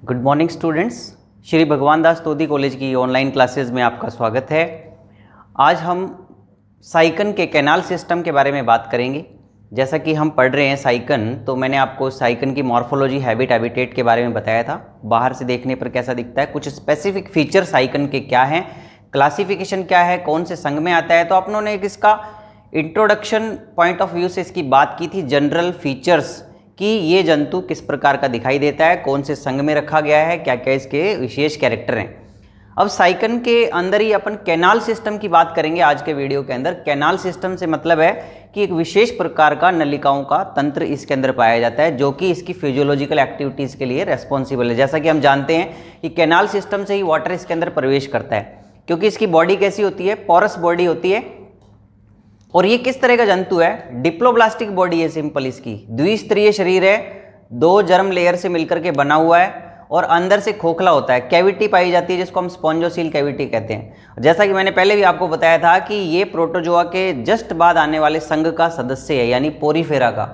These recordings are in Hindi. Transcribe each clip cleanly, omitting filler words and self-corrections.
Good morning students. Shri Bhagwan Das Todi college की ऑनलाइन क्लासेस में आपका स्वागत है। आज हम साइकन के कैनाल सिस्टम के बारे में बात करेंगे। जैसा कि हम पढ़ रहे हैं साइकन, तो मैंने आपको साइकन की मॉर्फोलॉजी, हैबिटेट के बारे में बताया था। बाहर से देखने पर कैसा दिखता है, कुछ स्पेसिफिक फीचर साइकन के क्या हैं, क्लासिफिकेशन क्या है, कौन से संघ में आता है। तो अपनों ने इसका इंट्रोडक्शन पॉइंट ऑफ व्यू से इसकी बात की थी, जनरल फीचर्स कि ये जंतु किस प्रकार का दिखाई देता है, कौन से संघ में रखा गया है, क्या क्या इसके विशेष कैरेक्टर हैं। अब साइकन के अंदर ही अपन कैनाल सिस्टम की बात करेंगे आज के वीडियो के अंदर। कैनाल सिस्टम से मतलब है कि एक विशेष प्रकार का नलिकाओं का तंत्र इसके अंदर पाया जाता है, जो कि इसकी फिजियोलॉजिकल एक्टिविटीज़ के लिए रेस्पॉन्सिबल है। जैसा कि हम जानते हैं कि कैनाल सिस्टम से ही वाटर इसके अंदर प्रवेश करता है, क्योंकि इसकी बॉडी कैसी होती है, पोरस बॉडी होती है। और ये किस तरह का जंतु है, डिप्लोब्लास्टिक बॉडी है, सिंपल इसकी द्विस्तरीय शरीर है, दो जर्म लेयर से मिलकर के बना हुआ है और अंदर से खोखला होता है। कैविटी पाई जाती है जिसको हम स्पॉन्जोसील कैविटी कहते हैं। जैसा कि मैंने पहले भी आपको बताया था कि ये प्रोटोजोआ के जस्ट बाद आने वाले संघ का सदस्य है, यानी पोरीफेरा का।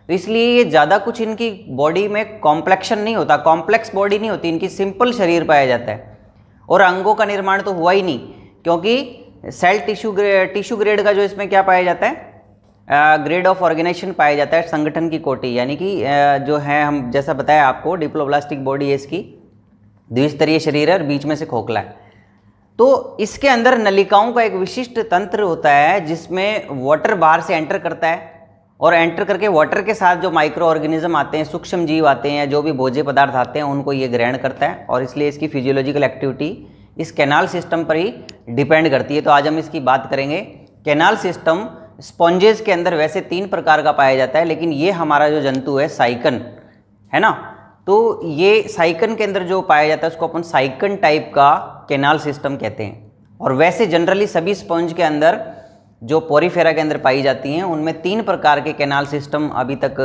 तो इसलिए ये ज़्यादा कुछ इनकी बॉडी में कॉम्प्लेक्शन नहीं होता, कॉम्प्लेक्स बॉडी नहीं होती, इनकी सिंपल शरीर पाया जाता है। और अंगों का निर्माण तो हुआ ही नहीं, क्योंकि सेल टिश्यू ग्रेड का जो इसमें क्या पाया जाता है, ग्रेड ऑफ ऑर्गेनाइजेशन पाया जाता है, संगठन की कोटि, यानी कि जो है हम जैसा बताया आपको, डिप्लोब्लास्टिक बॉडी है इसकी, द्विस्तरीय शरीर है और बीच में से खोखला है। तो इसके अंदर नलिकाओं का एक विशिष्ट तंत्र होता है जिसमें वाटर बाहर से एंटर करता है और एंटर करके वाटर के साथ जो माइक्रो ऑर्गेनिज्म आते हैं, सूक्ष्म जीव आते हैं, जो भी भोज्य पदार्थ आते हैं, उनको ये ग्रहण करता है और इसलिए इसकी फिजियोलॉजिकल एक्टिविटी इस कैनाल सिस्टम पर ही डिपेंड करती है। तो आज हम इसकी बात करेंगे। कैनाल सिस्टम स्पॉन्जेस के अंदर वैसे 3 प्रकार का पाया जाता है, लेकिन ये हमारा जो जंतु है साइकन है ना, तो ये साइकन के अंदर जो पाया जाता है उसको अपन साइकन टाइप का कैनाल सिस्टम कहते हैं। और वैसे जनरली सभी स्पॉन्ज के अंदर जो पोरीफेरा के अंदर पाई जाती हैं उनमें 3 प्रकार के कैनाल सिस्टम अभी तक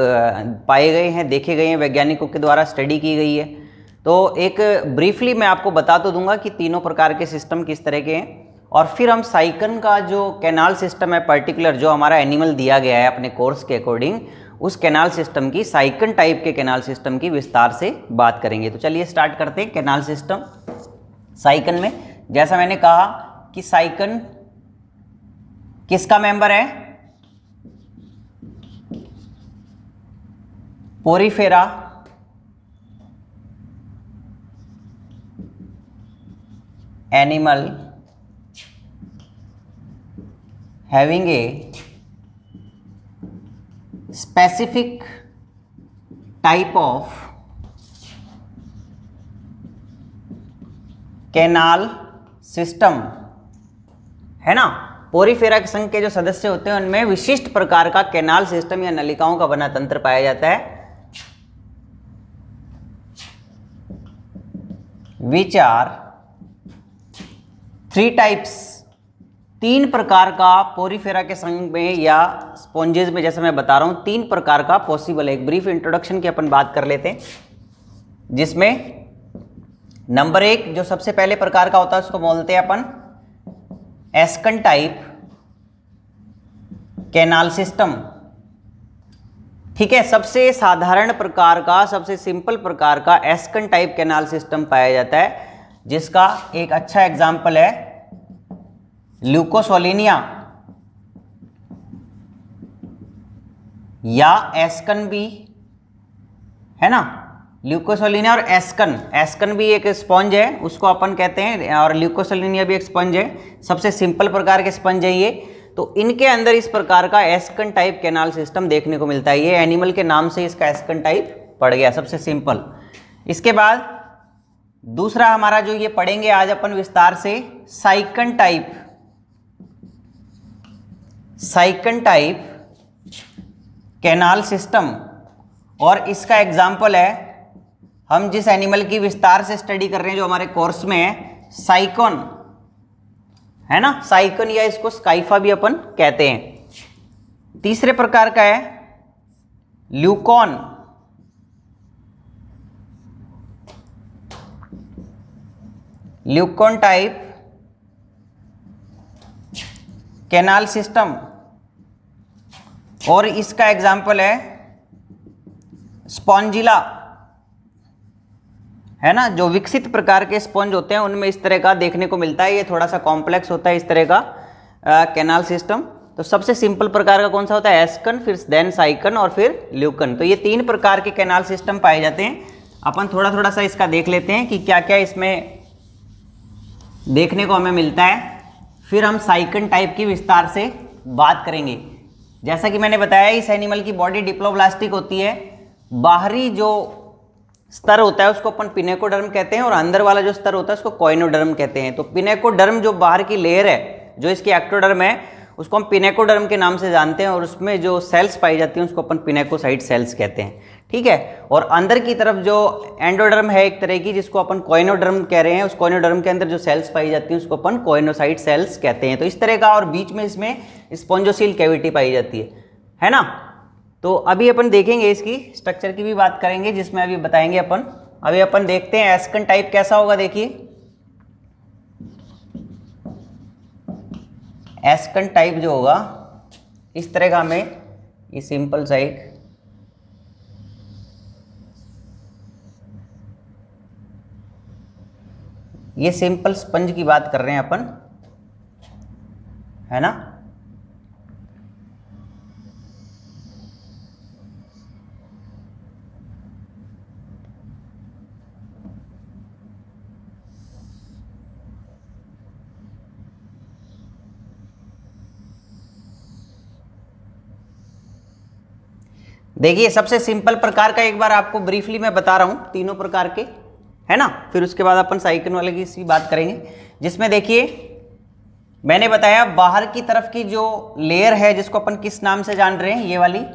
पाए गए हैं, देखे गए हैं, वैज्ञानिकों के द्वारा स्टडी की गई है। तो एक ब्रीफली मैं आपको बता तो दूंगा कि तीनों प्रकार के सिस्टम किस तरह के हैं, और फिर हम साइकन का जो कैनाल सिस्टम है पर्टिकुलर, जो हमारा एनिमल दिया गया है अपने कोर्स के अकॉर्डिंग, उस कैनाल सिस्टम की, साइकन टाइप के कैनाल सिस्टम की विस्तार से बात करेंगे। तो चलिए स्टार्ट करते हैं। कैनाल सिस्टम साइकन में, जैसा मैंने कहा कि साइकन किसका मेंबर है, Porifera animal having a specific type of canal system है ना। पोरीफेरा के संघ के जो सदस्य होते हैं उनमें विशिष्ट प्रकार का कैनाल सिस्टम या नलिकाओं का बना तंत्र पाया जाता है, which are 3 टाइप्स। 3 प्रकार का पोरीफेरा के संघ में या स्पॉन्जेस में, जैसे मैं बता रहा हूं, 3 प्रकार का पॉसिबल है। एक ब्रीफ इंट्रोडक्शन की अपन बात कर लेते हैं, जिसमें नंबर 1 जो सबसे पहले प्रकार का होता है उसको बोलते हैं अपन एस्कन टाइप कैनाल सिस्टम। ठीक है, सबसे साधारण प्रकार का, सबसे सिंपल प्रकार का एस्कन टाइप कैनाल सिस्टम पाया जाता है, जिसका एक अच्छा एग्जाम्पल है ल्यूकोसोलिनिया या एस्कन भी है ना। ल्यूकोसोलिनिया और एस्कन भी एक स्पंज है, उसको अपन कहते हैं, और ल्यूकोसोलिनिया भी एक स्पंज है। सबसे सिंपल प्रकार के स्पंज है ये। तो इनके अंदर इस प्रकार का एस्कन टाइप कैनाल सिस्टम देखने को मिलता है। ये एनिमल के नाम से इसका एस्कन टाइप पड़ गया, सबसे सिंपल। इसके बाद दूसरा हमारा जो ये पढ़ेंगे आज अपन विस्तार से, साइकन टाइप कैनाल सिस्टम। और इसका एग्जाम्पल है, हम जिस एनिमल की विस्तार से स्टडी कर रहे हैं जो हमारे कोर्स में है, साइकन है ना, साइकन या इसको स्काइफा भी अपन कहते हैं। तीसरे प्रकार का है leucon. Leucon type canal system, और इसका एग्जाम्पल है स्पॉन्जिला है ना, जो विकसित प्रकार के स्पंज होते हैं उनमें इस तरह का देखने को मिलता है। ये थोड़ा सा कॉम्प्लेक्स होता है इस तरह का कैनाल सिस्टम। तो सबसे सिंपल प्रकार का कौन सा होता है, एस्कन, फिर देन साइकन और फिर ल्यूकन। तो ये 3 प्रकार के कैनाल सिस्टम पाए जाते हैं। अपन थोड़ा थोड़ा सा इसका देख लेते हैं कि क्या क्या इसमें देखने को हमें मिलता है, फिर हम साइकन टाइप की विस्तार से बात करेंगे। जैसा कि मैंने बताया, इस एनिमल की बॉडी डिप्लोब्लास्टिक होती है। बाहरी जो स्तर होता है उसको अपन पिनेकोडर्म कहते हैं और अंदर वाला जो स्तर होता है उसको कोइनोडर्म कहते हैं। तो पिनेकोडर्म जो बाहर की लेयर है, जो इसकी एक्टोडर्म है, उसको हम पिनेकोडर्म के नाम से जानते हैं और उसमें जो सेल्स पाई जाती हैं उसको अपन पिनेकोसाइट सेल्स कहते हैं। ठीक है। और अंदर की तरफ जो एंडोडर्म है एक तरह की, जिसको अपन कोइनोडर्म कह रहे हैं, उस कोइनोडर्म के अंदर जो सेल्स पाई जाती हैं उसको अपन कोइनोसाइट सेल्स कहते हैं। तो इस तरह का, और बीच में इसमें स्पॉन्जोसील कैविटी पाई जाती है ना। तो अभी अपन देखेंगे, इसकी स्ट्रक्चर की भी बात करेंगे, जिसमें अभी बताएंगे अपन। अभी अपन देखते हैं एस्कन टाइप कैसा होगा। देखिए एस्कन टाइप जो होगा इस तरह का, हमें ये सिंपल साइड ये सिंपल स्पंज की बात कर रहे हैं अपन, है ना। देखिए सबसे सिंपल प्रकार का एक बार आपको ब्रीफली मैं बता रहा हूं, तीनों प्रकार के, है ना। फिर उसके बाद अपन साइकन वाले की सी बात करेंगे, जिसमें देखिए मैंने बताया बाहर की तरफ की जो लेयर है, जिसको अपन किस नाम से जान रहे हैं, ये वाली,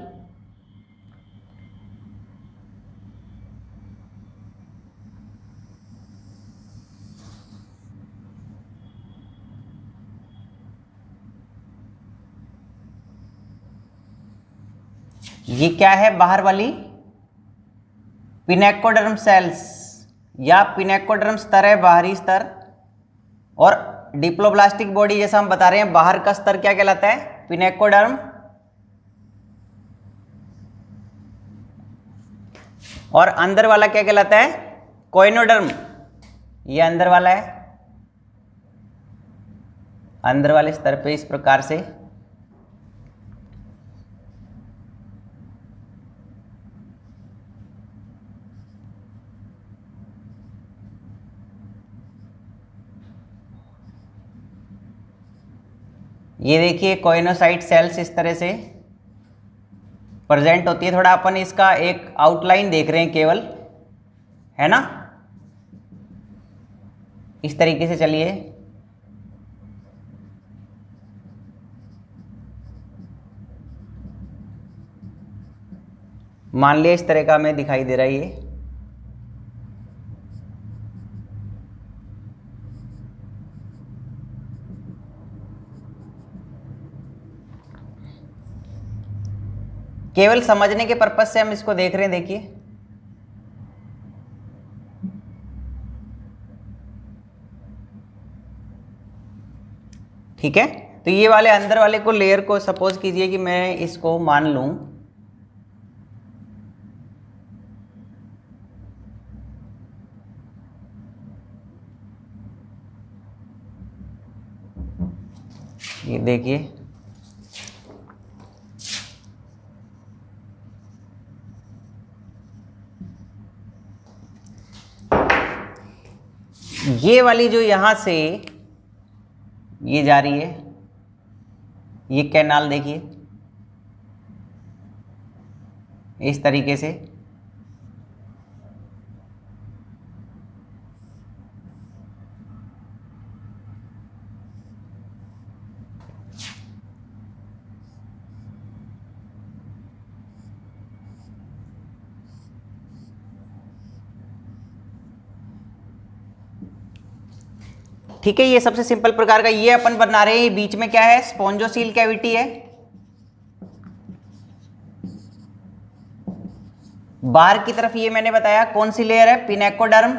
ये क्या है, बाहर वाली पिनेकोडर्म सेल्स या पिनेकोडर्म स्तर है, बाहरी स्तर। और डिप्लोब्लास्टिक बॉडी जैसा हम बता रहे हैं, बाहर का स्तर क्या कहलाता है, पिनेकोडर्म। और अंदर वाला क्या कहलाता है, कोइनोडर्म। ये अंदर वाला है, अंदर वाले स्तर पे इस प्रकार से ये देखिए कोइनोसाइट सेल्स इस तरह से प्रेजेंट होती है। थोड़ा अपन इसका एक आउटलाइन देख रहे हैं केवल, है ना, इस तरीके से। चलिए मान लिया इस तरह का हमें दिखाई दे रहा है ये। केवल समझने के पर्पज से हम इसको देख रहे हैं। देखिए ठीक है। तो ये वाले अंदर वाले को लेयर को सपोज कीजिए कि मैं इसको मान लूं, ये देखिए ये वाली जो यहां से ये जा रही है, ये कैनाल देखिए इस तरीके से। ठीक है, ये सबसे सिंपल प्रकार का ये अपन बना रहे हैं। ये बीच में क्या है, स्पॉन्जोसील कैविटी है। बाहर की तरफ ये मैंने बताया कौन सी लेयर है, पिनेकोडर्म।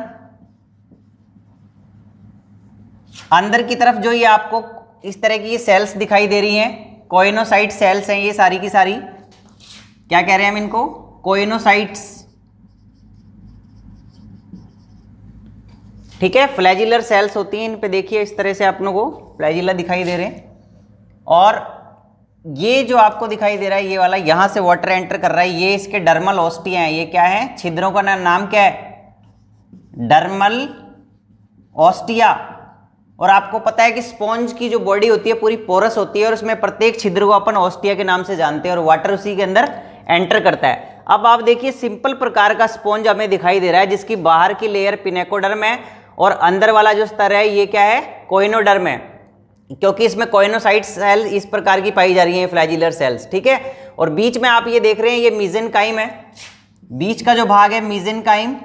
अंदर की तरफ जो ये आपको इस तरह की ये सेल्स दिखाई दे रही हैं, कोइनोसाइट सेल्स हैं ये सारी की सारी। क्या कह रहे हैं हम इनको, कोइनोसाइट्स। ठीक है, फ्लैजिलर सेल्स होती हैं इन पे, देखिए इस तरह से अपनों को फ्लैजिला दिखाई दे रहे हैं। और ये जो आपको दिखाई दे रहा है ये वाला, यहाँ से वाटर एंटर कर रहा है, ये इसके डर्मल ओस्टिया हैं। ये क्या है, छिद्रों का नाम क्या है, डर्मल ओस्टिया। और आपको पता है कि स्पॉन्ज की जो बॉडी होती है पूरी पोरस होती है और उसमें प्रत्येक छिद्र को अपन ओस्टिया के नाम से जानते हैं और वाटर उसी के अंदर एंटर करता है। अब आप देखिए सिंपल प्रकार का स्पॉन्ज हमें दिखाई दे रहा है जिसकी बाहर की लेयर पिनेकोडर्म है और अंदर वाला जो स्तर है ये क्या है, कोइनोडर्म है, क्योंकि इसमें कोइनोसाइट सेल इस प्रकार की पाई जा रही हैं, फ्लैजिलर सेल्स। ठीक है, और बीच में आप ये देख रहे हैं ये मीजेनकाइम है, बीच का जो भाग है मीजेनकाइम।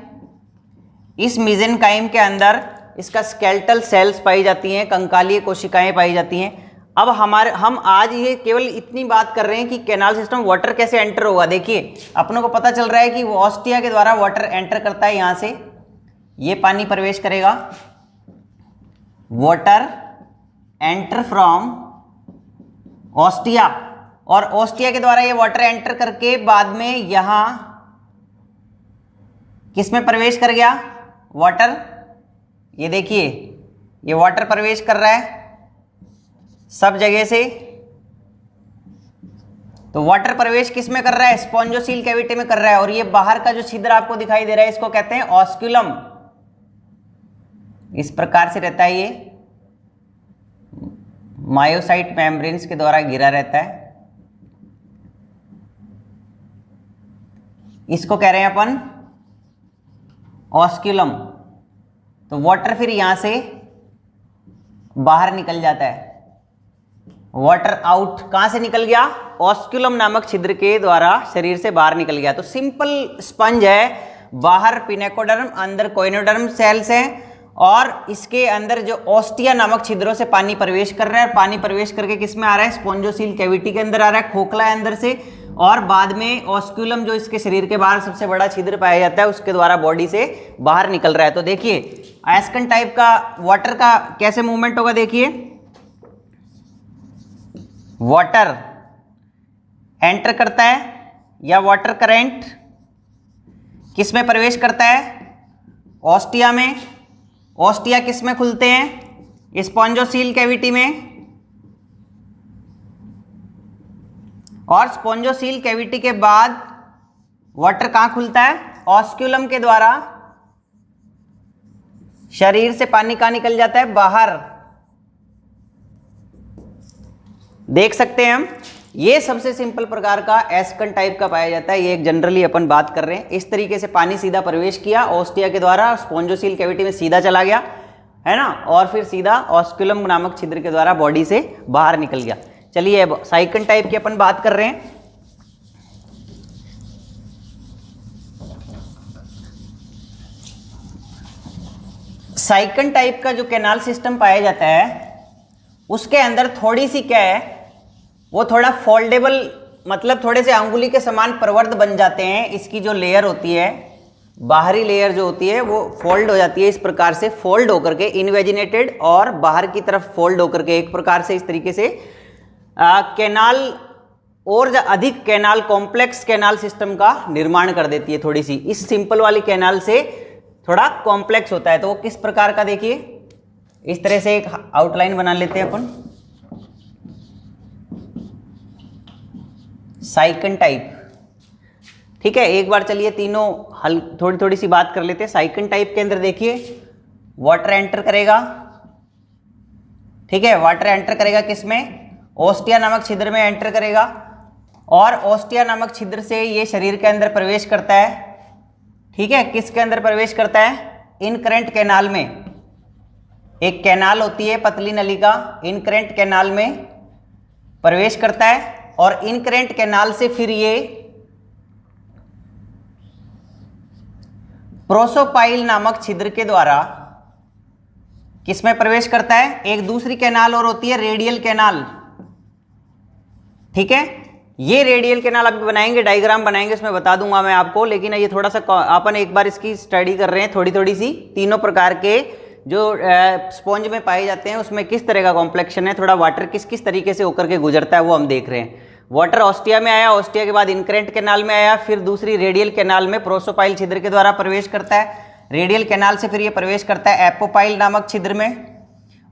इस मीजेनकाइम के अंदर इसका स्केलेटल सेल्स पाई जाती हैं, कंकालीय कोशिकाएं पाई जाती हैं। अब हम आज ये केवल इतनी बात कर रहे हैं कि कैनाल सिस्टम वाटर कैसे एंटर होगा। देखिए अपनों को पता चल रहा है कि ओस्टिया के द्वारा वाटर एंटर करता है, यहाँ से ये पानी प्रवेश करेगा, वाटर एंटर फ्रॉम ओस्टिया, और ओस्टिया के द्वारा ये वाटर एंटर करके बाद में यहां किस में प्रवेश कर गया, वाटर। ये देखिए ये वाटर प्रवेश कर रहा है सब जगह से। तो वाटर प्रवेश किस में कर रहा है, स्पॉन्जोसील कैविटी में कर रहा है। और ये बाहर का जो छिद्र आपको दिखाई दे रहा है इसको कहते हैं ऑस्क्यूलम। इस प्रकार से रहता है, ये मायोसाइट मेम्ब्रेन्स के द्वारा घिरा रहता है। इसको कह रहे हैं अपन ऑस्क्यूलम। तो वाटर फिर यहां से बाहर निकल जाता है, वाटर आउट। कहां से निकल गया, ऑस्क्यूलम नामक छिद्र के द्वारा शरीर से बाहर निकल गया। तो सिंपल स्पंज है, बाहर पिनेकोडर्म, अंदर कोइनोडर्म सेल्स हैं और इसके अंदर जो ओस्टिया नामक छिद्रों से पानी प्रवेश कर रहा है। पानी प्रवेश करके किस में आ रहा है, स्पॉन्जोसील कैविटी के अंदर आ रहा है, खोखला है अंदर से, और बाद में ऑस्क्यूलम जो इसके शरीर के बाहर सबसे बड़ा छिद्र पाया जाता है उसके द्वारा बॉडी से बाहर निकल रहा है। तो देखिए एस्कन टाइप का वाटर का कैसे मूवमेंट होगा, देखिए वाटर एंटर करता है या वाटर करंट किस में प्रवेश करता है, ओस्टिया में। ओस्टिया किस में खुलते हैं, स्पॉन्जोसील कैविटी में, और स्पॉन्जोसील कैविटी के बाद वाटर कहां खुलता है, ऑस्क्यूलम के द्वारा शरीर से पानी कहां निकल जाता है, बाहर। देख सकते हैं हम, ये सबसे सिंपल प्रकार का एस्कन टाइप का पाया जाता है। ये एक जनरली अपन बात कर रहे हैं। इस तरीके से पानी सीधा प्रवेश किया ओस्टिया के द्वारा, स्पॉन्जोसील कैविटी में सीधा चला गया है ना, और फिर सीधा ऑस्क्यूलम नामक छिद्र के द्वारा बॉडी से बाहर निकल गया। चलिए अब साइकन टाइप की अपन बात कर रहे हैं। साइकन टाइप का जो कैनाल सिस्टम पाया जाता है उसके अंदर थोड़ी सी क्या है, वो थोड़ा फोल्डेबल, मतलब थोड़े से अंगुली के समान प्रवर्ध बन जाते हैं। इसकी जो लेयर होती है, बाहरी लेयर जो होती है वो फोल्ड हो जाती है, इस प्रकार से फोल्ड होकर के इनवेजिनेटेड, और बाहर की तरफ फोल्ड होकर के एक प्रकार से इस तरीके से कैनाल और अधिक कैनाल, कॉम्प्लेक्स कैनाल सिस्टम का निर्माण कर देती है। थोड़ी सी इस सिंपल वाली कैनाल से थोड़ा कॉम्प्लेक्स होता है। तो वो किस प्रकार का, देखिए इस तरह से एक आउटलाइन बना लेते हैं अपन, साइकन टाइप। ठीक है, एक बार चलिए तीनों थोड़ी थोड़ी सी बात कर लेते हैं। साइकन टाइप के अंदर देखिए वाटर एंटर करेगा, ठीक है, वाटर एंटर करेगा किस में, ओस्टिया नामक छिद्र में एंटर करेगा, और ओस्टिया नामक छिद्र से ये शरीर के अंदर प्रवेश करता है। ठीक है, किसके अंदर प्रवेश करता है, इनकरेंट कैनाल में। एक कैनाल होती है पतली नली का, इनकरेंट कैनाल में प्रवेश करता है, और इनकरेंट कैनाल से फिर ये प्रोसोपाइल नामक छिद्र के द्वारा किसमें प्रवेश करता है, एक दूसरी कैनाल और होती है रेडियल कैनाल। ठीक है, ये रेडियल कैनाल अभी बनाएंगे, डायग्राम बनाएंगे, उसमें बता दूंगा मैं आपको। लेकिन ये थोड़ा सा अपन एक बार इसकी स्टडी कर रहे हैं, थोड़ी थोड़ी सी। तीनों प्रकार के जो स्पॉन्ज में पाए जाते हैं उसमें किस तरह का कॉम्प्लेक्शन है, थोड़ा वाटर किस किस तरीके से होकर के गुजरता है वो हम देख रहे हैं। वाटर ओस्टिया में आया, ओस्टिया के बाद इनकरेंट कैनाल में आया, फिर दूसरी रेडियल कैनाल में प्रोसोपाइल छिद्र के द्वारा प्रवेश करता है। रेडियल कैनाल से फिर ये प्रवेश करता है एपोपाइल नामक छिद्र में,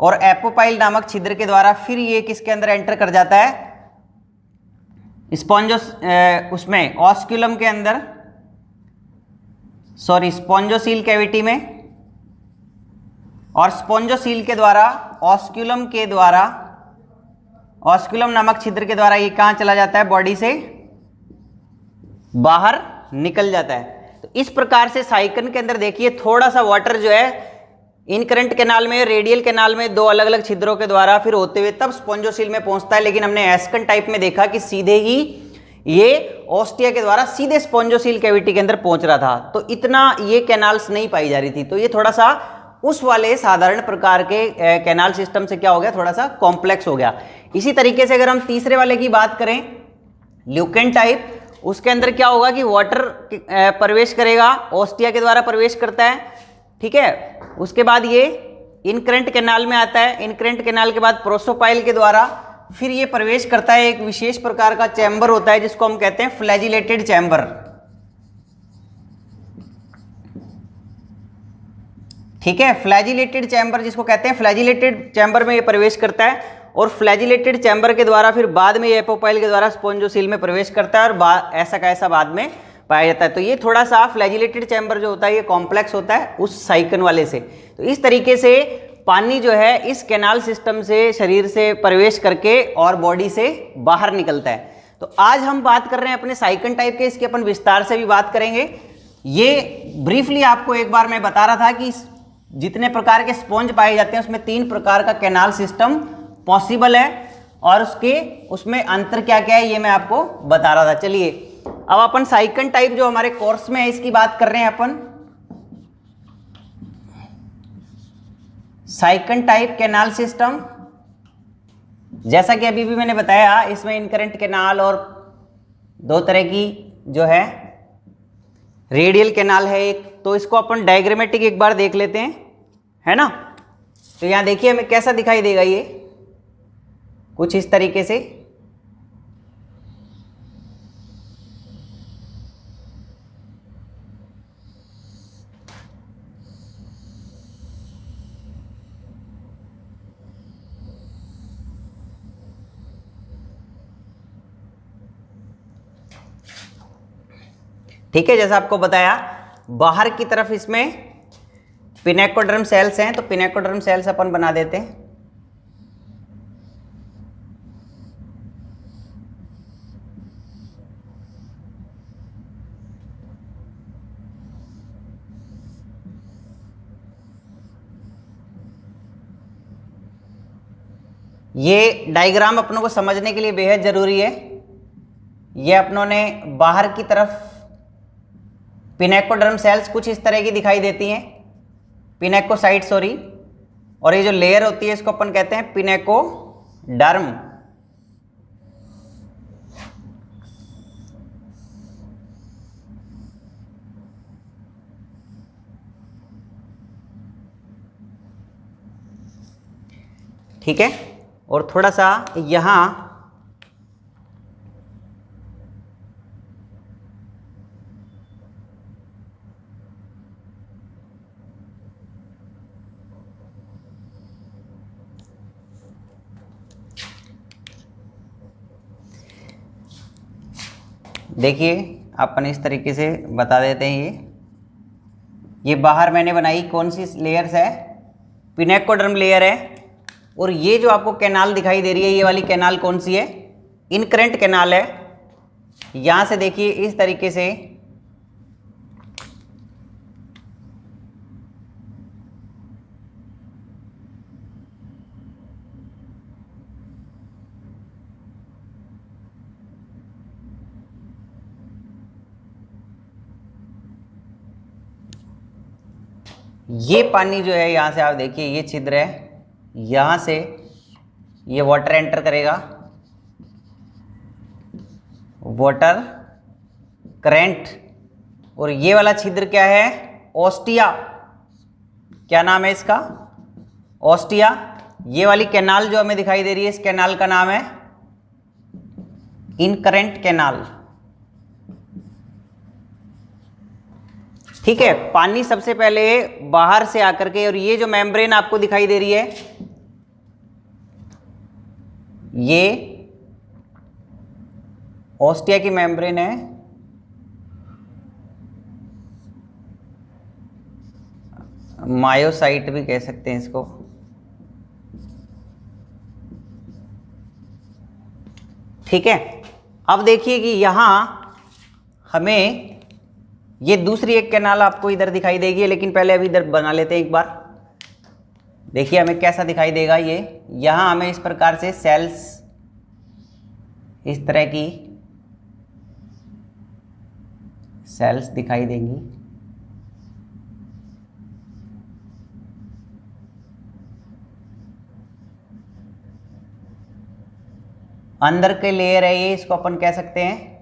और एपोपाइल नामक छिद्र के द्वारा फिर ये किसके अंदर एंटर कर जाता है, उसमें ऑस्क्यूलम के अंदर, सॉरी स्पॉन्जोसील कैविटी में, और स्पॉन्जोसील के द्वारा ऑस्क्यूलम नामक छिद्र के द्वारा ये कहाँ चला जाता है, बॉडी से बाहर निकल जाता है। तो इस प्रकार से साइकन के अंदर देखिए थोड़ा सा वाटर जो है इनकरेंट कैनाल में, रेडियल कैनाल में दो अलग अलग छिद्रों के द्वारा फिर होते हुए तब स्पॉन्जोसील में पहुंचता है, लेकिन हमने एस्कन टाइप में देखा कि सीधे ही ये ऑस्टिया के द्वारा सीधे स्पॉन्जोसील कैविटी के अंदर पहुंच रहा था। तो इतना ये कैनाल्स नहीं पाई जा रही थी, तो ये थोड़ा सा उस वाले साधारण प्रकार के कैनाल सिस्टम से क्या हो गया, थोड़ा सा कॉम्प्लेक्स हो गया। इसी तरीके से अगर हम तीसरे वाले की बात करें, ल्यूकेन टाइप, उसके अंदर क्या होगा कि वाटर प्रवेश करेगा, ऑस्टिया के द्वारा प्रवेश करता है, ठीक है। उसके बाद ये इनकरेंट कैनाल में आता है, इनकरेंट कैनाल के बाद प्रोसोपाइल के द्वारा फिर ये प्रवेश करता है, एक विशेष प्रकार का चैम्बर होता है जिसको हम कहते हैं फ्लैजिलेटेड चैम्बर, ठीक है। फ्लैजिलेटेड चैम्बर जिसको कहते हैं, फ्लैजिलेटेड चैम्बर में ये प्रवेश करता है, और फ्लैजिलेटेड चैम्बर के द्वारा फिर बाद में ये एपोपाइल के द्वारा स्पॉन्जोसील में प्रवेश करता है, और ऐसा का ऐसा बाद में पाया जाता है। तो ये थोड़ा सा फ्लैजिलेटेड चैम्बर जो होता है ये कॉम्प्लेक्स होता है उस साइकन वाले से। तो इस तरीके से पानी जो है इस कैनाल सिस्टम से शरीर से प्रवेश करके और बॉडी से बाहर निकलता है। तो आज हम बात कर रहे हैं अपने साइकन टाइप के, इसके अपन विस्तार से भी बात करेंगे। ये ब्रीफली आपको एक बार मैं बता रहा था कि जितने प्रकार के स्पॉन्ज पाए जाते हैं उसमें 3 प्रकार का कैनाल सिस्टम पॉसिबल है, और उसमें अंतर क्या क्या है ये मैं आपको बता रहा था। चलिए अब अपन साइकन टाइप जो हमारे कोर्स में है इसकी बात कर रहे हैं अपन। साइकन टाइप कैनाल सिस्टम, जैसा कि अभी भी मैंने बताया, इसमें इनकरेंट कैनाल और 2 तरह की जो है रेडियल कैनाल है एक। तो इसको अपन डायग्रामेटिक एक बार देख लेते हैं, है ना। तो यहां देखिए हमें कैसा दिखाई देगा, ये कुछ इस तरीके से। ठीक है, जैसा आपको बताया बाहर की तरफ इसमें पिनेकोडर्म सेल्स हैं, तो पिनेकोडर्म सेल्स अपन बना देते हैं। ये डायग्राम अपनों को समझने के लिए बेहद जरूरी है। ये अपनों ने बाहर की तरफ पिनेकोडर्म सेल्स कुछ इस तरह की दिखाई देती हैं, पिनेकोसाइट सॉरी, और ये जो लेयर होती है इसको अपन कहते हैं पिनेकोडर्म। ठीक है, और थोड़ा सा यहां देखिए अपन इस तरीके से बता देते हैं। ये बाहर मैंने बनाई कौन सी लेयर्स है, पिनेकोडर्म लेयर है, और ये जो आपको कैनाल दिखाई दे रही है ये वाली कैनाल कौन सी है, इनकरेंट कैनाल है। यहां से देखिए इस तरीके से ये पानी जो है यहाँ से आप देखिए ये छिद्र है, यहाँ से ये वाटर एंटर करेगा, वाटर करंट, और ये वाला छिद्र क्या है, ऑस्टिया, क्या नाम है इसका, ऑस्टिया। ये वाली कैनाल जो हमें दिखाई दे रही है इस कैनाल का नाम है इनकरेंट कैनाल। ठीक है, पानी सबसे पहले बाहर से आकर के, और ये जो मेम्ब्रेन आपको दिखाई दे रही है ये ऑस्टिया की मेम्ब्रेन है, मायोसाइट भी कह सकते हैं इसको। ठीक है, अब देखिए कि यहां हमें ये दूसरी एक कैनाल आपको इधर दिखाई देगी, लेकिन पहले अभी इधर बना लेते हैं एक बार। देखिए हमें कैसा दिखाई देगा ये, यहां हमें इस प्रकार से सेल्स, इस तरह की सेल्स दिखाई देंगी। अंदर के लेयर है ये, इसको अपन कह सकते हैं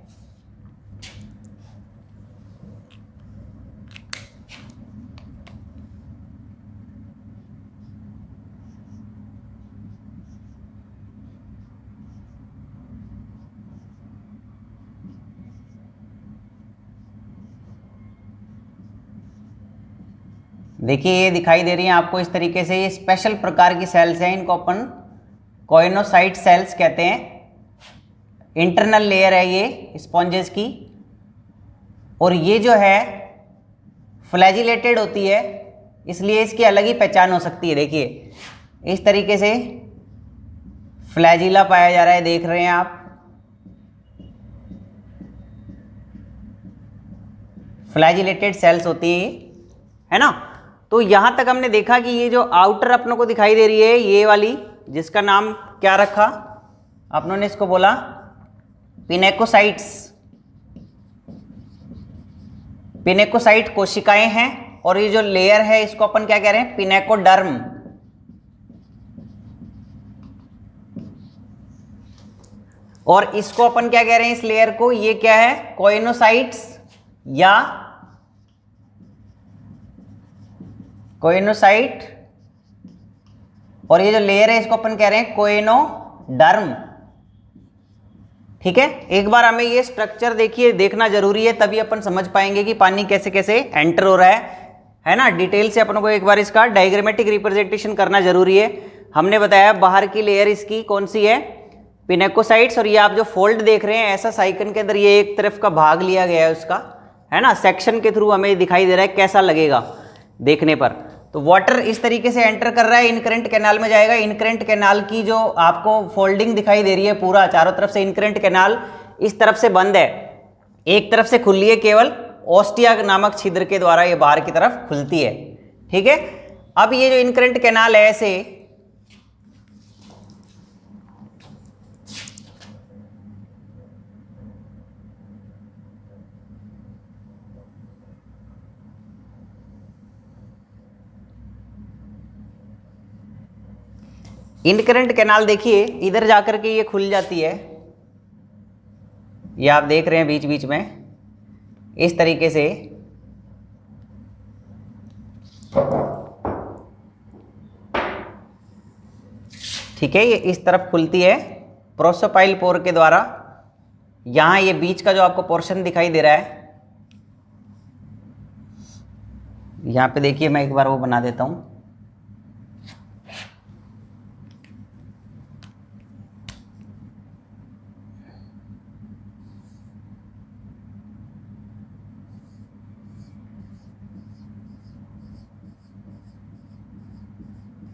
देखिए ये दिखाई दे रही हैं आपको इस तरीके से, ये स्पेशल प्रकार की सेल्स हैं, इनको अपन कोइनोसाइट सेल्स कहते हैं। इंटरनल लेयर है ये स्पॉन्जेस की, और ये जो है फ्लैजिलेटेड होती है, इसलिए इसकी अलग ही पहचान हो सकती है। देखिए इस तरीके से फ्लैजिला पाया जा रहा है, देख रहे हैं आप, फ्लैजिलेटेड सेल्स होती है ना। तो यहां तक हमने देखा कि ये जो आउटर अपनों को दिखाई दे रही है ये वाली, जिसका नाम क्या रखा अपनों ने, इसको बोला पिनेकोसाइट्स। पिनेकोसाइट कोशिकाएं हैं, और ये जो लेयर है इसको अपन क्या कह रहे हैं, पिनेकोडर्म। और इसको अपन क्या कह रहे हैं, इस लेयर को, ये क्या है, कोइनोसाइट्स या कोइनोसाइट, और ये जो लेयर है इसको अपन कह रहे हैं कोइनोडर्म। ठीक है, एक बार हमें ये स्ट्रक्चर देखिए, देखना जरूरी है, तभी अपन समझ पाएंगे कि पानी कैसे कैसे एंटर हो रहा है ना। डिटेल से अपन को एक बार इसका डायग्रामेटिक रिप्रेजेंटेशन करना जरूरी है। हमने बताया बाहर की लेयर इसकी कौन सी है, पिनेकोसाइट्स, और ये आप जो फोल्ड देख रहे हैं ऐसा साइकन के अंदर ये एक तरफ का भाग लिया गया है उसका, है ना, सेक्शन के थ्रू हमें दिखाई दे रहा है, कैसा लगेगा देखने पर। तो वाटर इस तरीके से एंटर कर रहा है, इनकरेंट कैनाल में जाएगा। इनकरेंट कैनाल की जो आपको फोल्डिंग दिखाई दे रही है, पूरा चारों तरफ से इनकरेंट कैनाल इस तरफ से बंद है, एक तरफ से खुली है, केवल ऑस्टिया नामक छिद्र के द्वारा ये बाहर की तरफ खुलती है। ठीक है, अब ये जो इनकरेंट कैनाल है ऐसे इनकरेंट कैनाल, देखिए इधर जाकर के ये खुल जाती है, ये आप देख रहे हैं बीच बीच में इस तरीके से। ठीक है, ये इस तरफ खुलती है प्रोसोपाइल पोर के द्वारा। यहां ये बीच का जो आपको पोर्शन दिखाई दे रहा है, यहां पे देखिए मैं एक बार वो बना देता हूं।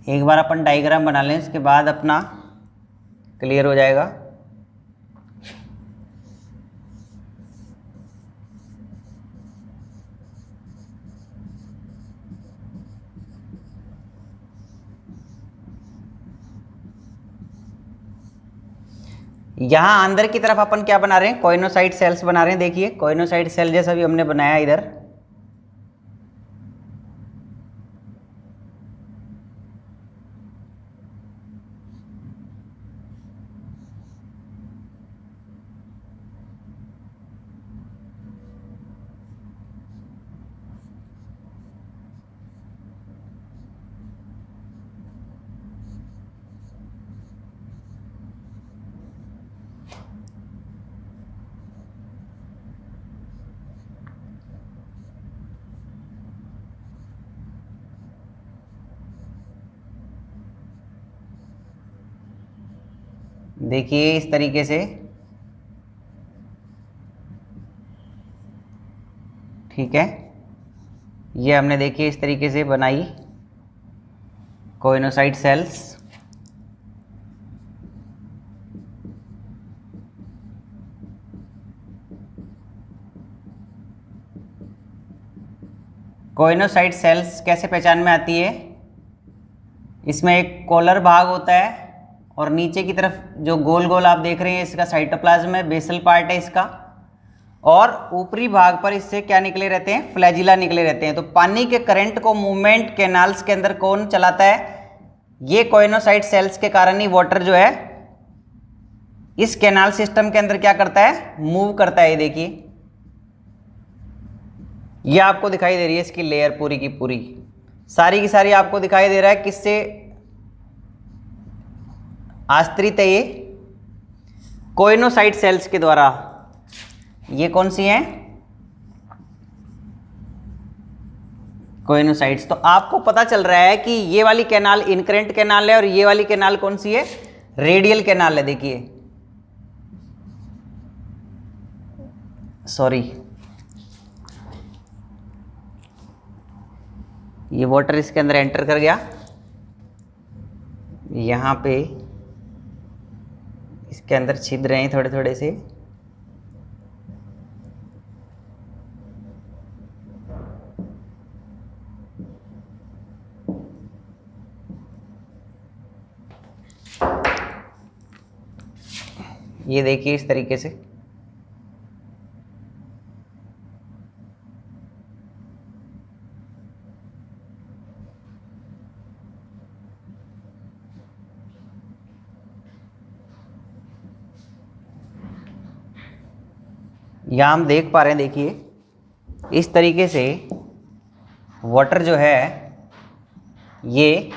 एक बार अपन डायग्राम बना लें, इसके बाद अपना क्लियर हो जाएगा। यहां अंदर की तरफ अपन क्या बना रहे हैं, कोइनोसाइट सेल्स बना रहे हैं। देखिए कोइनोसाइट सेल जैसा भी हमने बनाया इधर। देखिए इस तरीके से, ठीक है। ये हमने देखिए इस तरीके से बनाई कोइनोसाइट सेल्स। कोइनोसाइट सेल्स कैसे पहचान में आती है? इसमें एक कॉलर भाग होता है और नीचे की तरफ जो गोल गोल आप देख रहे हैं इसका साइटोप्लाज्म है, बेसल पार्ट है इसका, और ऊपरी भाग पर इससे क्या निकले रहते हैं? फ्लैजिला निकले रहते हैं। तो पानी के करंट को मूवमेंट कैनाल्स के अंदर कौन चलाता है? ये कोइनोसाइट सेल्स के कारण ही वाटर जो है इस कैनाल सिस्टम के अंदर क्या करता है? मूव करता है। ये देखिए, ये आपको दिखाई दे रही है इसकी लेयर पूरी की पूरी, सारी की सारी आपको दिखाई दे रहा है किससे आश्रित है? ये कोइनोसाइट सेल्स के द्वारा। ये कौन सी हैं? कोइनोसाइट्स। तो आपको पता चल रहा है कि ये वाली कैनाल इनकरेंट कैनाल है और ये वाली कैनाल कौन सी है? रेडियल कैनाल है। देखिए, सॉरी, ये वाटर इसके अंदर एंटर कर गया, यहाँ पे इसके अंदर छिद्र हैं थोड़े थोड़े से, ये देखिए इस तरीके से। यहाँ हम देख पा रहे हैं, देखिए इस तरीके से वाटर जो है ये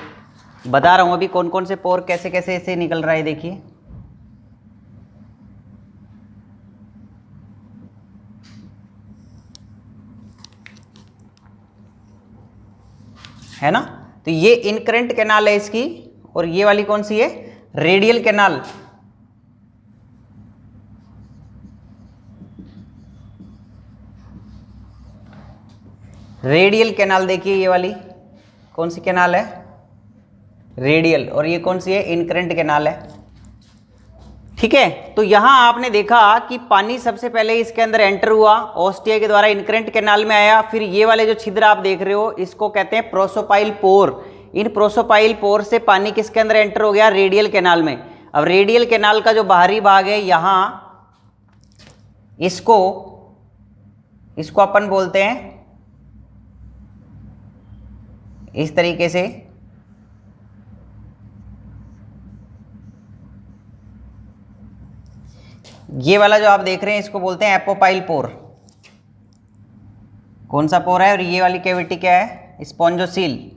बता रहा हूँ अभी कौन कौन से पोर कैसे कैसे ऐसे निकल रहा है। देखिए, है ना। तो ये इनकरेंट कैनाल है इसकी, और ये वाली कौन सी है? Radial canal. रेडियल कैनाल देखिए, ये वाली कौन सी कैनाल है? रेडियल। और ये कौन सी है? इनकरेंट कैनाल है। ठीक है। तो यहां आपने देखा कि पानी सबसे पहले इसके अंदर एंटर हुआ, ऑस्टिया के द्वारा इनकरेंट कैनाल में आया। फिर ये वाले जो छिद्र आप देख रहे हो इसको कहते हैं प्रोसोपाइल पोर। इन प्रोसोपाइल पोर से पानी किसके अंदर एंटर हो गया? रेडियल कैनाल में। अब रेडियल कैनाल का जो बाहरी भाग है यहां, इसको अपन बोलते हैं इस तरीके से, ये वाला जो आप देख रहे हैं इसको बोलते हैं एपोपाइल पोर। कौन सा पोर है? और ये वाली कैविटी क्या है? स्पॉन्जोसील।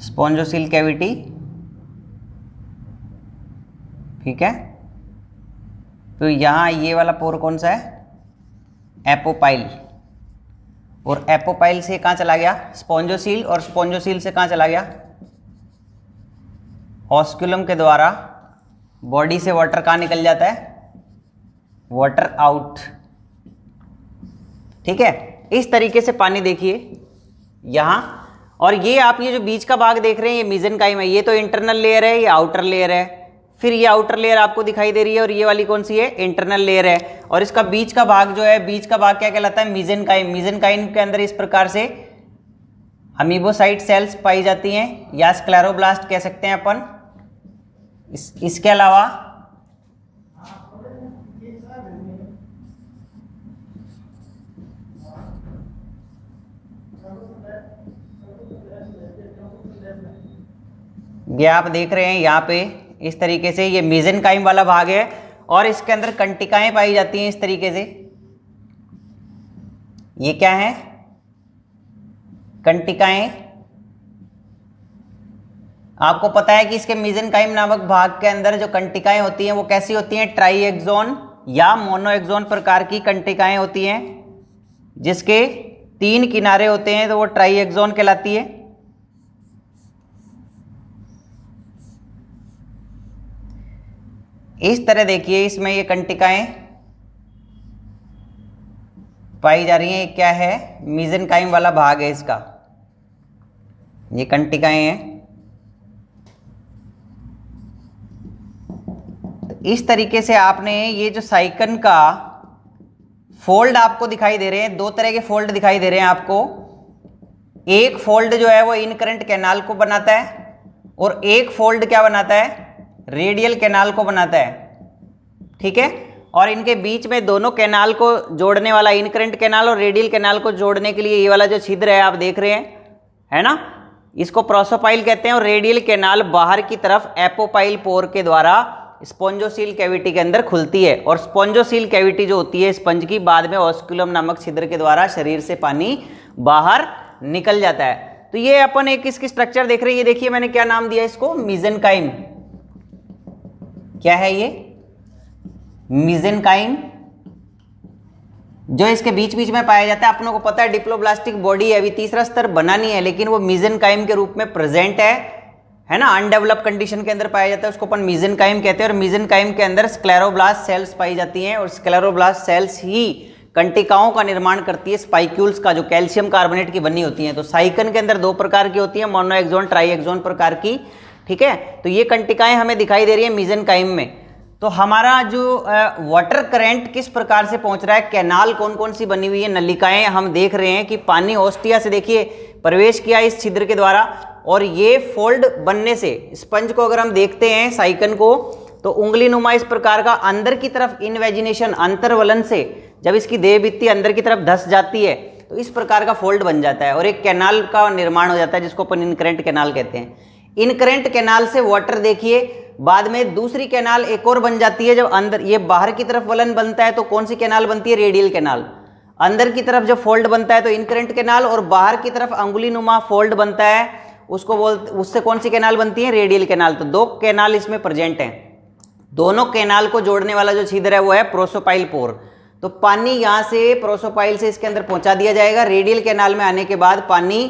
स्पॉन्जोसील कैविटी, ठीक है। तो यहां ये वाला पोर कौन सा है? एपोपाइल। और एपोपाइल से कहाँ चला गया? स्पॉन्जोसील। और स्पॉन्जोसील से कहाँ चला गया? ऑस्कुलम के द्वारा बॉडी से वाटर कहाँ निकल जाता है? Water out. ठीक है। इस तरीके से पानी देखिए यहाँ। और ये आप ये जो बीच का भाग देख रहे हैं ये मीजेनकाइम है। ये तो इंटरनल लेयर है, ये आउटर लेयर है। फिर ये आउटर लेयर आपको दिखाई दे रही है और ये वाली कौन सी है? इंटरनल लेयर है। और इसका बीच का भाग जो है, बीच का भाग क्या कहलाता है? मीजेनकाइम। मीजेनकाइम के अंदर इस प्रकार से अमीबोसाइट सेल्स पाई जाती हैं, या स्क्लेरोब्लास्ट कह सकते हैं अपन। इसके अलावा ये आप देख रहे हैं यहाँ पे इस तरीके से, ये मीजेनकाइम वाला भाग है और इसके अंदर कंटिकाएं पाई जाती हैं इस तरीके से। ये क्या है? कंटिकाएं। आपको पता है कि इसके मीजेनकाइम नामक भाग के अंदर जो कंटिकाएं होती हैं वो कैसी होती हैं? ट्राई एक्सोन या मोनो एक्सोन प्रकार की कंटिकाएं होती हैं। जिसके 3 किनारे होते हैं तो वो ट्राइएक्सोन कहलाती है। इस तरह देखिए इसमें ये कंटिकाएं पाई जा रही हैं। ये क्या है? मीजेनकाइम वाला भाग है इसका, ये कंटिकाएं हैं। तो इस तरीके से आपने ये जो साइकन का फोल्ड आपको दिखाई दे रहे हैं, 2 तरह के फोल्ड दिखाई दे रहे हैं आपको। एक फोल्ड जो है वो इनकरेंट कैनाल को बनाता है और एक फोल्ड क्या बनाता है? रेडियल कैनाल को बनाता है, ठीक है। और इनके बीच में दोनों कैनाल को जोड़ने वाला, इनकरेंट कैनाल और रेडियल कैनाल को जोड़ने के लिए ये वाला जो छिद्र है आप देख रहे हैं, है ना, इसको प्रोसोपाइल कहते हैं। और रेडियल कैनाल बाहर की तरफ एपोपाइल पोर के द्वारा स्पॉन्जोसील कैविटी के अंदर खुलती है। और स्पॉन्जोसील कैविटी जो होती है स्पंज की, बाद में ऑस्कुलम नामक छिद्र के द्वारा शरीर से पानी बाहर निकल जाता है। तो ये अपन एक इसकी स्ट्रक्चर देख रहे हैं। ये देखिए मैंने क्या नाम दिया इसको? मीजेनकाइम। क्या है ये? मीजेनकाइम, जो इसके बीच बीच में पाया जाता है। अपनों को पता है डिप्लोब्लास्टिक बॉडी है, अभी तीसरा स्तर बना नहीं है, लेकिन वो मीजेनकाइम के रूप में प्रेजेंट है ना, अनडेवलप कंडीशन के अंदर पाया जाता है, उसको अपन मीजेनकाइम कहते हैं। और मीजेनकाइम के अंदर स्क्लेरोब्लास्ट सेल्स पाई जाती हैं और स्क्लेरोब्लास्ट सेल्स ही कंटिकाओं का निर्माण करती है, स्पाइक्यूल्स का, जो कैल्शियम कार्बोनेट की बनी होती हैं। तो साइकन के अंदर 2 प्रकार की होती है, मोनोएक्सोन ट्राइएक्सोन प्रकार की, ठीक है। तो ये कंटिकाएं हमें दिखाई दे रही है मीजेनकाइम में। तो हमारा जो वाटर करंट किस प्रकार से पहुंच रहा है, कैनाल कौन कौन सी बनी हुई है, नलिकाएं हम देख रहे हैं कि पानी ओस्टिया से देखिए प्रवेश किया इस छिद्र के द्वारा। और ये फोल्ड बनने से स्पंज को अगर हम देखते हैं साइकन को, तो उंगली नुमा इस प्रकार का अंदर की तरफ इनवेजिनेशन, अंतर्वलन से जब इसकी देह भित्ति अंदर की तरफ धस जाती है तो इस प्रकार का फोल्ड बन जाता है और एक कैनाल का निर्माण हो जाता है, जिसको अपन इनकरेंट कैनाल कहते हैं। इनकरेंट कैनाल से वाटर देखिए बाद में दूसरी कैनाल एक और बन जाती है। जब अंदर ये बाहर की तरफ वलन बनता है तो कौन सी कैनाल बनती है? Radial canal. अंदर की तरफ जब फोल्ड बनता है तो इनकरेंट कैनाल, और बाहर की तरफ अंगुली नुमा फोल्ड बनता है उसको उससे कौन सी कैनाल बनती है? Radial canal. तो 2 कैनाल इसमें प्रेजेंट हैं। दोनों कैनाल को जोड़ने वाला जो छिद्र है वो है प्रोसोपाइल पोर। तो पानी यहाँ से प्रोसोपाइल से इसके अंदर पहुंचा दिया जाएगा। रेडियल कैनाल में आने के बाद पानी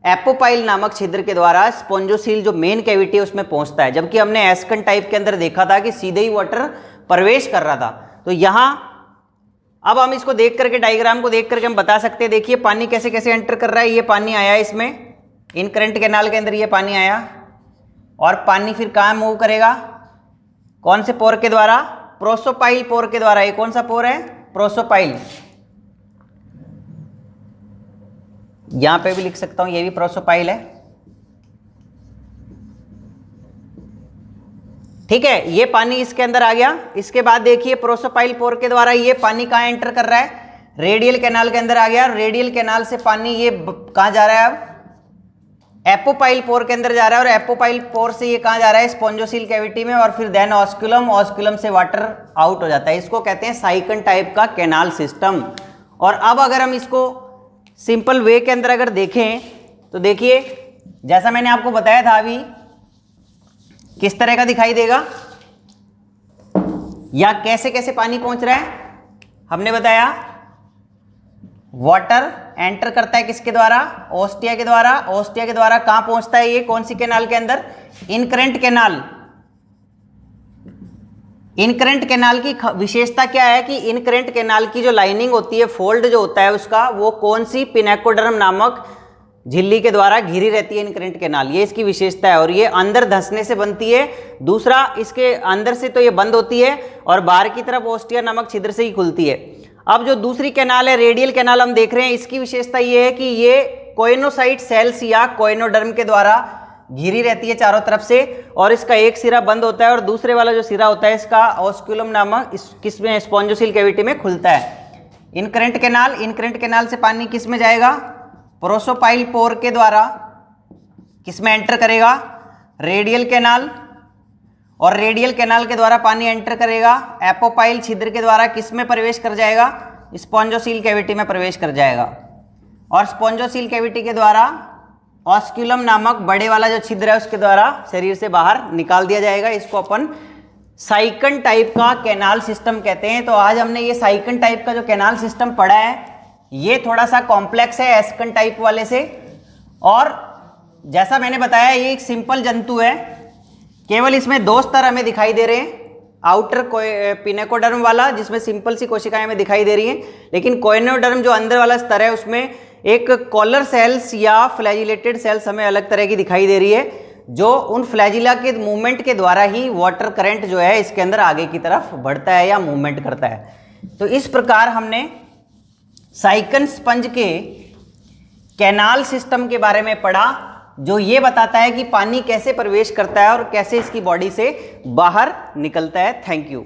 एपोपाइल नामक छिद्र के द्वारा स्पॉन्जोसील जो मेन कैविटी है उसमें पहुंचता है। जबकि हमने एस्कन टाइप के अंदर देखा था कि सीधे ही वाटर प्रवेश कर रहा था। तो यहाँ अब हम इसको देख करके, डायग्राम को देख करके हम बता सकते हैं, देखिए पानी कैसे कैसे एंटर कर रहा है। ये पानी आया इसमें इनकरेंट कैनाल के अंदर, ये पानी आया और पानी फिर कहाँ मूव करेगा? कौन से पोर के द्वारा? प्रोसोपाइल पोर के द्वारा। ये कौन सा पोर है? प्रोसोपाइल। यहां पे भी लिख सकता हूं, ये भी प्रोसोपाइल है, ठीक है। ये पानी इसके अंदर आ गया। इसके बाद देखिए प्रोसोपाइल पोर के द्वारा ये पानी कहां एंटर कर रहा है? रेडियल कैनाल के अंदर आ गया। रेडियल कैनाल से पानी ये कहां जा रहा है? अब एपोपाइल पोर के अंदर जा रहा है और एपोपाइल पोर से ये कहां जा रहा है? स्पॉन्जोसील कैविटी में, और फिर देन ऑस्कुलम, ऑस्कुलम से वाटर आउट हो जाता है। इसको कहते हैं साइकन टाइप का कैनाल सिस्टम। और अब अगर हम इसको सिंपल वे के अंदर अगर देखें तो देखिए जैसा मैंने आपको बताया था अभी, किस तरह का दिखाई देगा या कैसे कैसे पानी पहुंच रहा है। हमने बताया वाटर एंटर करता है किसके द्वारा? ओस्टिया के द्वारा। ओस्टिया के द्वारा कहां पहुंचता है? ये कौन सी कैनाल के अंदर? Incurrent canal. इनकरेंट कैनाल की विशेषता क्या है कि इनकरेंट कैनाल की जो लाइनिंग होती है, फोल्ड जो होता है उसका, वो कौन सी? पिनेकोडर्म नामक झिल्ली के द्वारा घिरी रहती है इनकरेंट कैनाल। ये इसकी विशेषता है और ये अंदर धंसने से बनती है। दूसरा, इसके अंदर से तो ये बंद होती है और बाहर की तरफ ओस्टिया नामक छिद्र से ही खुलती है। अब जो दूसरी कैनाल है, रेडियल कैनाल, हम देख रहे हैं, इसकी विशेषता ये है कि ये कोइनोसाइट सेल्स या कोइनोडर्म के द्वारा घिरी रहती है चारों तरफ से, और इसका एक सिरा बंद होता है और दूसरे वाला जो सिरा होता है इसका ऑस्कुलम नामक किसमें? स्पॉन्जोसील कैविटी में खुलता है। इनकरेंट कैनाल, इनकरेंट कैनाल से पानी किस में जाएगा? प्रोसोपाइल पोर के द्वारा किस में एंटर करेगा? Radial canal. और रेडियल कैनाल के द्वारा पानी एंटर करेगा एपोपाइल छिद्र के द्वारा किस में प्रवेश कर जाएगा? स्पॉन्जोसील कैविटी में प्रवेश कर जाएगा। और स्पॉन्जोसील कैविटी के द्वारा ऑस्कुलम नामक बड़े वाला जो छिद्र है उसके द्वारा शरीर से बाहर निकाल दिया जाएगा। इसको अपन साइकन टाइप का कैनाल सिस्टम कहते हैं। तो आज हमने ये साइकन टाइप का जो कैनाल सिस्टम पढ़ा है, ये थोड़ा सा कॉम्प्लेक्स है एस्कन टाइप वाले से, और जैसा मैंने बताया ये एक सिंपल जंतु है, केवल इसमें दो स्तर हमें दिखाई दे रहे हैं, आउटर पिनेकोडर्म वाला जिसमें सिंपल सी कोशिकाएं हमें दिखाई दे रही हैं, लेकिन कोइनोडर्म जो अंदर वाला स्तर है उसमें एक कॉलर सेल्स या फ्लैजिलेटेड सेल्स हमें अलग तरह की दिखाई दे रही है, जो उन फ्लैजिला के मूवमेंट के द्वारा ही वाटर करंट जो है इसके अंदर आगे की तरफ बढ़ता है या मूवमेंट करता है। तो इस प्रकार हमने साइकन स्पंज के कैनाल सिस्टम के बारे में पढ़ा, जो ये बताता है कि पानी कैसे प्रवेश करता है और कैसे इसकी बॉडी से बाहर निकलता है। Thank you.